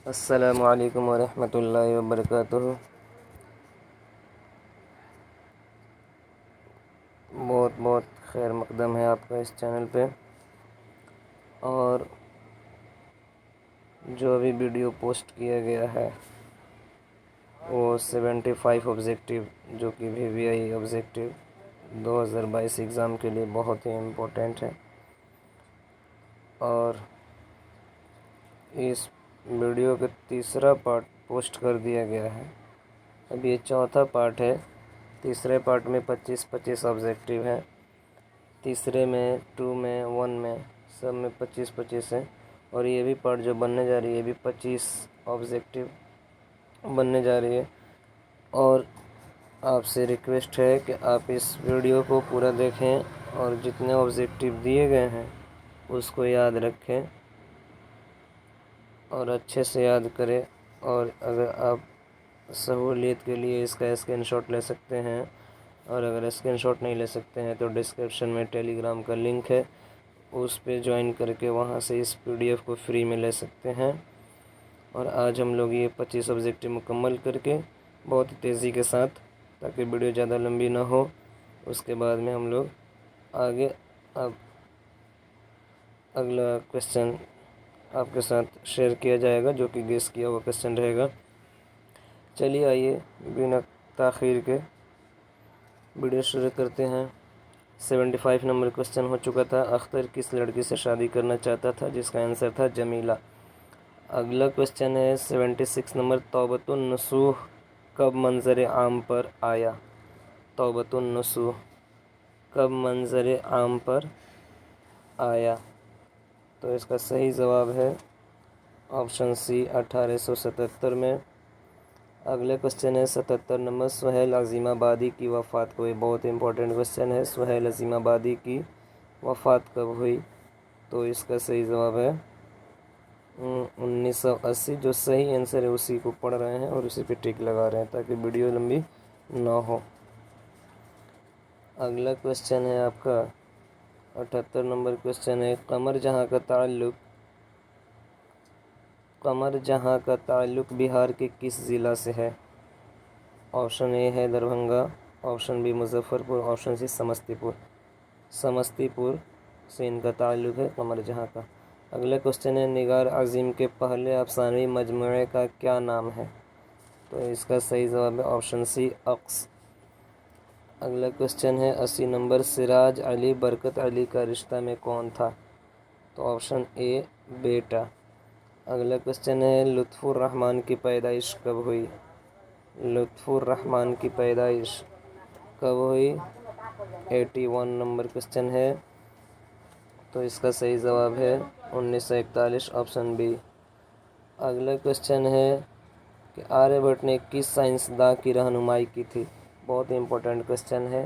السلام علیکم ورحمۃ اللہ وبرکاتہ۔ بہت بہت خیر مقدم ہے آپ کا اس چینل پہ، اور جو ابھی ویڈیو پوسٹ کیا گیا ہے وہ 75 آبجیکٹیو جو کہ VVI آبجیکٹیو 2022 ایگزام کے لیے بہت ہی امپورٹنٹ ہے، اور اس ویڈیو کا تیسرا پارٹ پوسٹ کر دیا گیا ہے۔ اب یہ چوتھا پارٹ ہے۔ تیسرے پارٹ میں 25 آبجیکٹیو ہیں، تیسرے میں 2 میں 1 میں سب میں 25 ہیں، اور یہ بھی پارٹ جو بننے جا رہی ہے یہ بھی 25 آبجیکٹیو بننے جا رہی ہے۔ اور آپ سے ریکویسٹ ہے کہ آپ اس ویڈیو کو پورا دیکھیں اور جتنے آبجیکٹیو دیے گئے ہیں اس کو یاد رکھیں اور اچھے سے یاد کریں، اور اگر آپ سہولیت کے لیے اس کا اسکرین شاٹ لے سکتے ہیں، اور اگر اسکرین شاٹ نہیں لے سکتے ہیں تو ڈسکرپشن میں ٹیلی گرام کا لنک ہے، اس پہ جوائن کر کے وہاں سے اس PDF کو فری میں لے سکتے ہیں۔ اور آج ہم لوگ یہ 25 آبجیکٹیو مکمل کر کے بہت تیزی کے ساتھ، تاکہ ویڈیو زیادہ لمبی نہ ہو، اس کے بعد میں ہم لوگ آگے اب اگلا کویسچن آپ کے ساتھ شیئر کیا جائے گا، جو کہ گیس کیا ہوا کویسچن رہے گا۔ چلیے آئیے بنا تاخیر کے ویڈیو شروع کرتے ہیں۔ 75 نمبر کویسچن ہو چکا تھا، اختر کس لڑکی سے شادی کرنا چاہتا تھا، جس کا آنسر تھا جمیلہ۔ اگلا کویسچن ہے 76 نمبر، توبۃ النصوح کب منظر عام پر آیا؟ توبۃ النصوح کب منظر عام پر آیا؟ تو اس کا صحیح جواب ہے آپشن سی، 1877 میں۔ اگلے کویسچن ہے 77 نمبر، سہیل عظیم آبادی کی وفات کو، یہ بہت امپورٹنٹ کویسچن ہے، سہیل عظیم آبادی کی وفات کب ہوئی؟ تو اس کا صحیح جواب ہے 1980۔ جو صحیح آنسر ہے اسی کو پڑھ رہے ہیں اور اسی پہ ٹک لگا رہے ہیں تاکہ ویڈیو لمبی نہ ہو۔ اگلا کویسچن ہے آپ کا 78 نمبر کویسچن ہے، قمر جہاں کا تعلق بہار کے کس ضلع سے ہے؟ آپشن اے ہے دربھنگہ، آپشن بی مظفر پور، آپشن سی سمستی پور سے ان کا تعلق ہے قمر جہاں کا۔ اگلا کویسچن ہے، نگار عظیم کے پہلے افسانوی مجموعے کا کیا نام ہے؟ تو اس کا صحیح جواب ہے آپشن سی، اقص۔ اگلا کویسچن ہے 80 نمبر، سراج علی برکت علی کا رشتہ میں کون تھا؟ تو آپشن اے بیٹا۔ اگلا کویسچن ہے، لطف الرحمن کی پیدائش کب ہوئی؟ لطف الرحمن کی پیدائش کب ہوئی؟ 81 نمبر کویسچن ہے، تو اس کا صحیح جواب ہے 1941، آپشن بی۔ اگلا کویسچن ہے کہ آریہ بھٹ نے کس سائنسداں کی رہنمائی کی تھی؟ بہت امپورٹنٹ کویسچن ہے،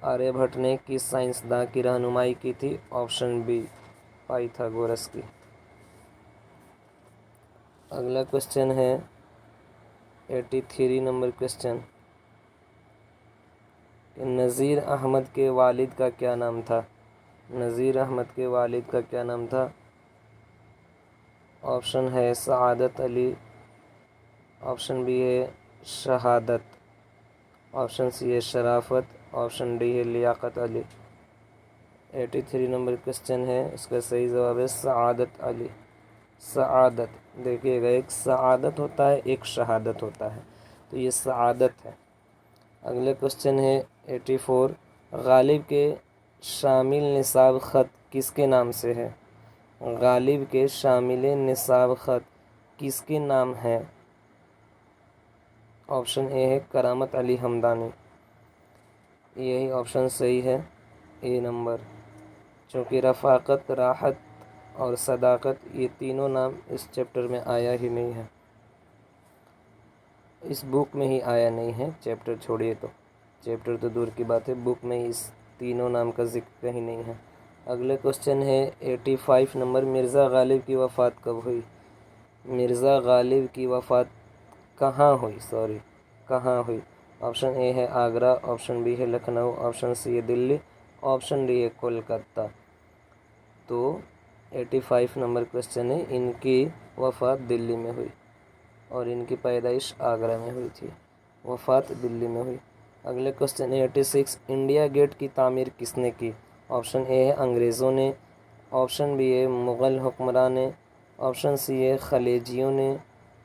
آریہ بھٹ نے کس سائنسداں کی رہنمائی کی تھی؟ آپشن بی، پائتھاگورس کی۔ اگلا کویسچن ہے 83 نمبر کویسچن، کہ نذیر احمد کے والد کا کیا نام تھا؟ نذیر احمد کے والد کا کیا نام تھا؟ آپشن ہے سعادت علی، آپشن بی ہے شہادت، آپشن سی ہے شرافت، آپشن ڈی ہے لیاقت علی۔ 83 نمبر کویسچن ہے، اس کا صحیح جواب ہے سعادت علی۔ سعادت، دیکھیے گا ایک سعادت ہوتا ہے ایک شہادت ہوتا ہے، تو یہ سعادت ہے۔ اگلے کویسچن ہے 84، غالب کے شامل نصاب خط کس کے نام سے ہے؟ غالب کے شامل نصاب خط کس کے نام ہے؟ آپشن اے ہے کرامت علی ہمدانی، یہی آپشن صحیح ہے، اے نمبر، چونکہ رفاقت، راحت اور صداقت یہ تینوں نام اس چیپٹر میں آیا ہی نہیں ہے، اس بک میں ہی آیا نہیں ہے، چیپٹر چھوڑیے، تو چیپٹر تو دور کی بات ہے، بک میں اس تینوں نام کا ذکر کہیں نہیں ہے۔ اگلے کویسچن ہے 85 نمبر، مرزا غالب کی وفات کب ہوئی؟ مرزا غالب کی وفات کہاں ہوئی؟ آپشن اے ہے آگرہ، آپشن بی ہے لکھنؤ، آپشن سی ہے دلی، آپشن ڈی ہے کولکتہ۔ تو 85 नंबर क्वेश्चन है, इनकी वफ़ात दिल्ली में हुई और इनकी पैदाइश आगरा में हुई थी, वफ़ात दिल्ली में हुई। अगले क्वेश्चन है 86, इंडिया गेट की तामीर किसने की? ऑप्शन ए है अंग्रेज़ों ने, ऑप्शन बी है मुग़ल हुक्मरान ने, ऑप्शन सी है खलेजियों ने,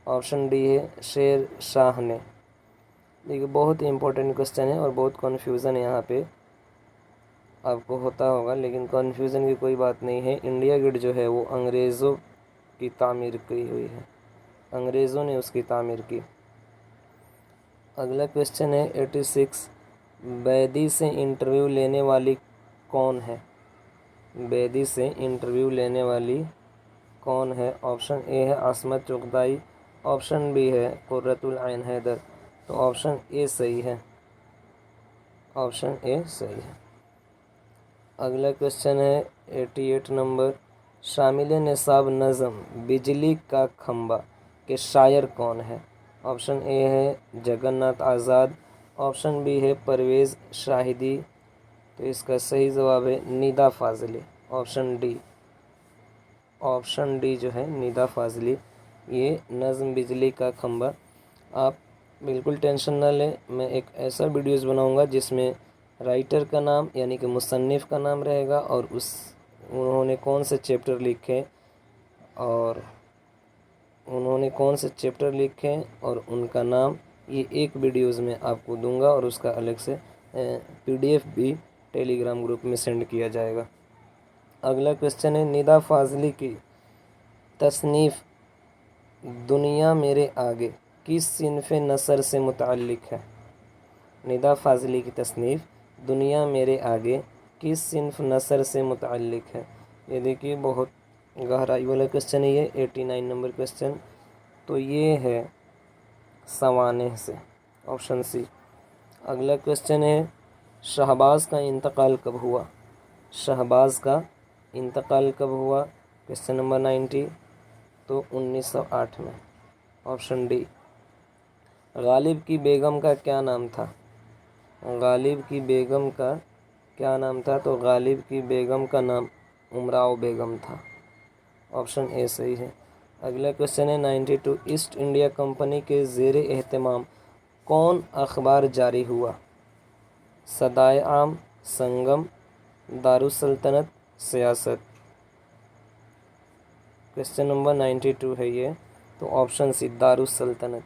ऑप्शन डी है शेर शाह ने। देखिए बहुत इंपॉर्टेंट क्वेश्चन है और बहुत कन्फ्यूज़न है यहाँ पे आपको होता होगा, लेकिन कन्फ्यूज़न की कोई बात नहीं है। इंडिया गेट जो है वो अंग्रेज़ों की तामीर की हुई है, अंग्रेज़ों ने उसकी तामीर की। अगला क्वेश्चन है 86, बैदी से इंटरव्यू लेने वाली कौन है? बैदी से इंटरव्यू लेने वाली कौन है? ऑप्शन ए है आसमत चुगताई, ऑप्शन बी है कुर्रतुल ऐन हैदर। तो ऑप्शन ए सही है, ऑप्शन ए सही है। अगला क्वेश्चन है 88 नंबर, शामिल निसाब नज़म बिजली का खंबा के शायर कौन है? ऑप्शन ए है जगन्नाथ आज़ाद, ऑप्शन बी है परवेज़ शाहिदी। तो इसका सही जवाब है Nida Fazli, option D. Option D जो है निदा फाजली, ये नज़म बिजली का खंबा। आप बिल्कुल टेंशन ना लें, मैं एक ऐसा वीडियोज़ बनाऊंगा जिसमें राइटर का नाम यानी कि मुसन्निफ़ का नाम रहेगा और उन्होंने कौन से चैप्टर लिखे और उन्होंने कौन से चैप्टर लिखे और उनका नाम, ये एक वीडियोज़ में आपको दूंगा और उसका अलग से PDF भी टेलीग्राम ग्रुप में सेंड किया जाएगा। अगला क्वेश्चन है निदा फाजली की तसनीफ़ दुनिया मेरे आगे किस सिनफ़ नसर से मुतअल्लिक़ है? निदा फाजली की तसनीफ़ दुनिया मेरे आगे किस सिनफ़ नसर से मुतअल्लिक़ है? ये देखिए बहुत गहराई वाला क्वेश्चन है ये, 89 नंबर क्वेश्चन। तो ये है सवानेह से, ऑप्शन सी। अगला क्वेश्चन है शहबाज़ का इंतकाल कब हुआ? शहबाज़ का इंतकाल कब हुआ? Question number 90। तो 1908 में, ऑप्शन डी। गालिब की बेगम का क्या नाम था? गालिब की बेगम का क्या नाम था? तो गालिब की बेगम का नाम उमराव बेगम था, ऑप्शन ए सही है। अगला क्वेश्चन है 92, ईस्ट इंडिया कंपनी के ज़ेर एहतमाम कौन अखबार जारी हुआ? सदाए आम, संगम, दारुसल्तनत, सियासत। क्वेश्चन नंबर 92 है ये, तो ऑप्शन सी दारुसल्तनत,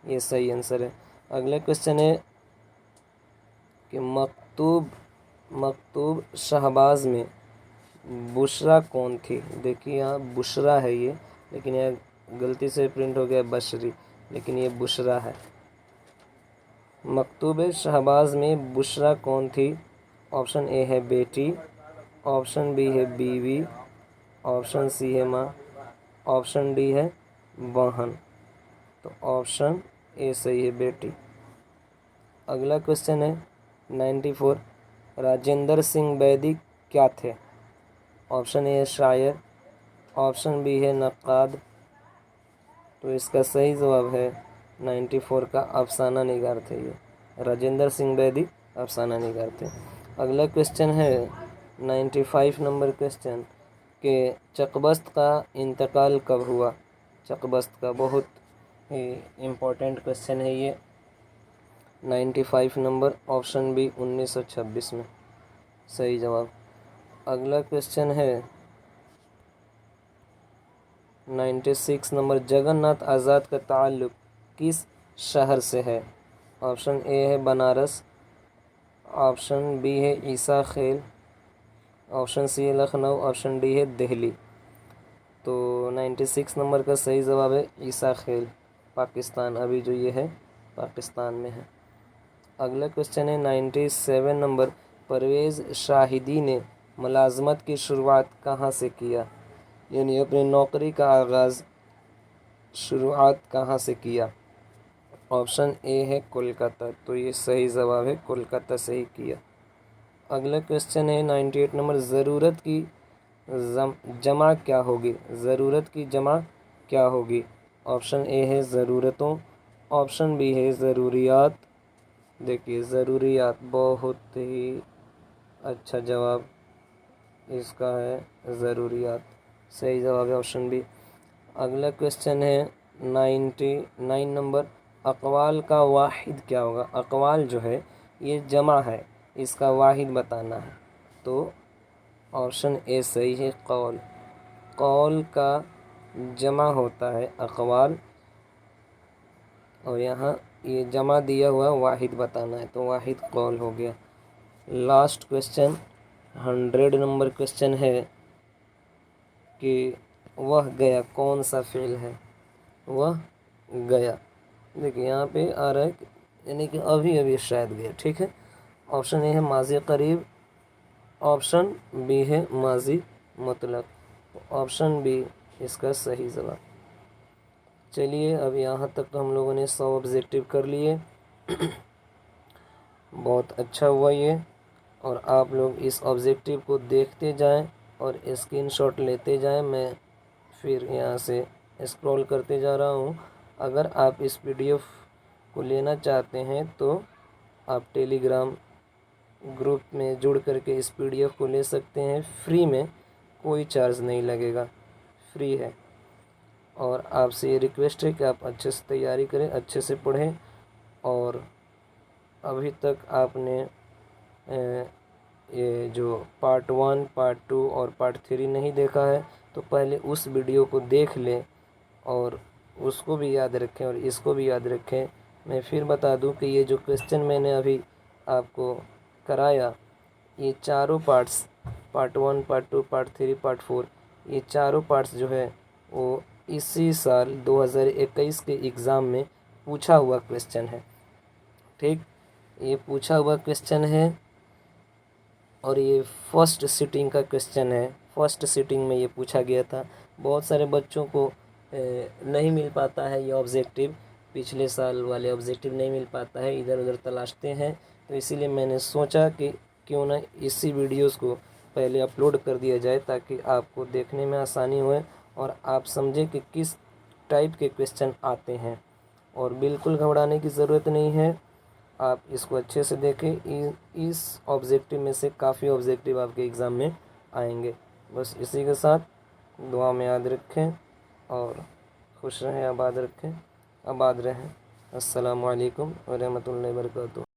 ये सही आंसर है। अगला क्वेश्चन है कि मकतूब शहबाज में बुशरा कौन थी? देखिए यहाँ बुशरा है ये, लेकिन यह गलती से प्रिंट हो गया बशरी, लेकिन ये बुशरा है। मकतूब शहबाज में बुशरा कौन थी? ऑप्शन ए है बेटी, ऑप्शन बी है बीवी, ऑप्शन सी है माँ, ऑप्शन डी है बहन। तो ऑप्शन ए सही है बेटी। अगला क्वेश्चन है 94, राजेंद्र सिंह बैदी क्या थे? ऑप्शन ए है शायर, ऑप्शन बी है नक्काद। तो इसका सही जवाब है 94 का अफसाना निगार थे ये, राजेंद्र सिंह बैदी अफसाना निगार थे। अगला क्वेश्चन है 95 नंबर क्वेश्चन कि चकबस्त का इंतकाल कब हुआ? चकबस्त का बहुत ही इम्पोर्टेंट क्वेश्चन है ये, 95 नंबर, ऑप्शन बी 1926 में, सही जवाब। अगला क्वेश्चन है 96 नंबर, जगन्नाथ आज़ाद का ताल्लुक़ किस शहर से है? ऑप्शन ए है बनारस, ऑप्शन बी है ईसा खेल, ऑप्शन सी है लखनऊ, ऑप्शन डी है दिल्ली। तो 96 नंबर का सही जवाब है ईसा खेल, पाकिस्तान, अभी जो ये है पाकिस्तान में है। अगला क्वेश्चन है 97 नंबर, परवेज़ शाहिदी ने मुलाजमत की शुरुआत कहाँ से किया? यानी अपनी नौकरी का आगाज़ शुरुआत कहाँ से किया? ऑप्शन ए है कोलकाता, तो ये सही जवाब है, कोलकाता से ही किया। अगला क्वेश्चन है 98 नंबर, ज़रूरत की जमा क्या होगी? ज़रूरत की जमा क्या होगी? ऑप्शन ए है ज़रूरतों, ऑप्शन बी है ज़रूरियात। देखिए ज़रूरियात बहुत ही अच्छा जवाब इसका है, ज़रूरियात। सही जवाब है ऑप्शन बी। अगला क्वेश्चन है 99 नंबर, अक़वाल का वाहिद क्या होगा? अक़वाल जो है ये जमा है, इसका वाहिद बताना है। तो ऑप्शन ए सही है, कौल। कौल का जमा होता है अक़वाल, और यहाँ ये जमा दिया हुआ वाहिद बताना है, तो वाहिद कौल हो गया। लास्ट क्वेश्चन 100 नंबर क्वेश्चन है कि वह गया कौन सा फ़ेल है? वह गया, देखिए यहाँ पे आ रहा है यानी कि अभी अभी शायद गया, ठीक है। ऑप्शन ए है माजी करीब, ऑप्शन बी है माजी मुतलक, ऑप्शन बी इसका सही जवाब। चलिए अब यहाँ तक तो हम लोगों ने 100 ऑब्जेक्टिव कर लिए। बहुत अच्छा हुआ ये, और आप लोग इस ऑब्जेक्टिव को देखते जाएं और स्क्रीनशॉट लेते जाएं। मैं फिर यहाँ से स्क्रॉल करते जा रहा हूँ। अगर आप इस PDF को लेना चाहते हैं तो आप टेलीग्राम ग्रुप में जुड़ करके इस PDF को ले सकते हैं, फ्री में, कोई चार्ज नहीं लगेगा, फ्री है। और आपसे ये रिक्वेस्ट है कि आप अच्छे से तैयारी करें, अच्छे से पढ़ें, और अभी तक आपने ये जो पार्ट 1, पार्ट 2 और पार्ट 3 नहीं देखा है तो पहले उस वीडियो को देख लें और उसको भी याद रखें और इसको भी याद रखें। मैं फिर बता दूं कि ये जो क्वेश्चन मैंने अभी आपको कराया, ये चारों parts, part 1, part 2, part 3, part 4, ये चारों पार्ट्स जो है वो इसी साल 2021 के एग्ज़ाम में पूछा हुआ क्वेश्चन है, ठीक। ये पूछा हुआ क्वेश्चन है और ये फर्स्ट सिटिंग का क्वेश्चन है, फर्स्ट सिटिंग में ये पूछा गया था। बहुत सारे बच्चों को नहीं मिल पाता है ये ऑब्जेक्टिव, पिछले साल वाले ऑब्जेक्टिव नहीं मिल पाता है, इधर उधर तलाशते हैं। तो इसीलिए मैंने सोचा कि क्यों ना इसी वीडियोस को पहले अपलोड कर दिया जाए ताकि आपको देखने में आसानी होए और आप समझें कि किस टाइप के क्वेश्चन आते हैं। और बिल्कुल घबराने की ज़रूरत नहीं है, आप इसको अच्छे से देखें। इस ऑब्जेक्टिव में से काफ़ी ऑब्जेक्टिव आपके एग्ज़ाम में आएंगे। बस इसी के साथ दुआ में याद रखें और खुश रहें, आबाद रखें, आबाद रहें। अस्सलामु अलैकुम व रहमतुल्लाहि व बरकातुहू।